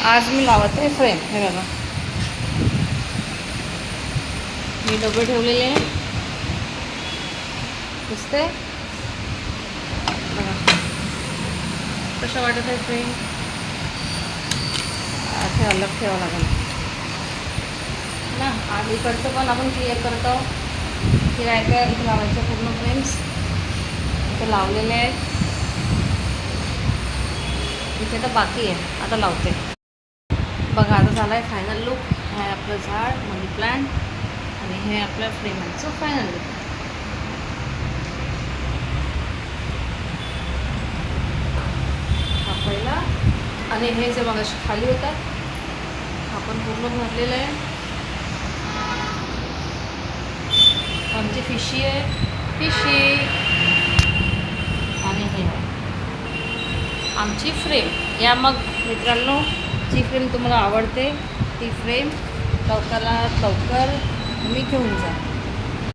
आज मी लावत आहे फ्रेम. हे बघा, मी डबे ठेवलेले आहे. दिसते बघा कसं वाटत आहे फ्रेम. ते अलग ठेवावं लागेल ना. आज इकडचं पण आपण क्लिअर करतो की काय काय इथे लावायचं. पूर्ण फ्रेम्स इथे लावलेले आहेत. इथे तर बाकी आहे, आता लावते. बघा आता झाला आहे फायनल लुक. हे आहे आपलं झाड, मनी प्लांट, आणि हे आपल्या फ्रेमांचं फायनल लुक. हा पहिला, आणि हे जे मग खाली होतात आपण पूर्ण भरलेलं आहे. आमची फिशी आहे, फिशी. आणि हे आहे आमची फ्रेम. या मग मित्रांनो, जी फ्रेम तुम्हाला आवडते ती फ्रेम लवकरात लवकर तुम्ही घेऊन जा.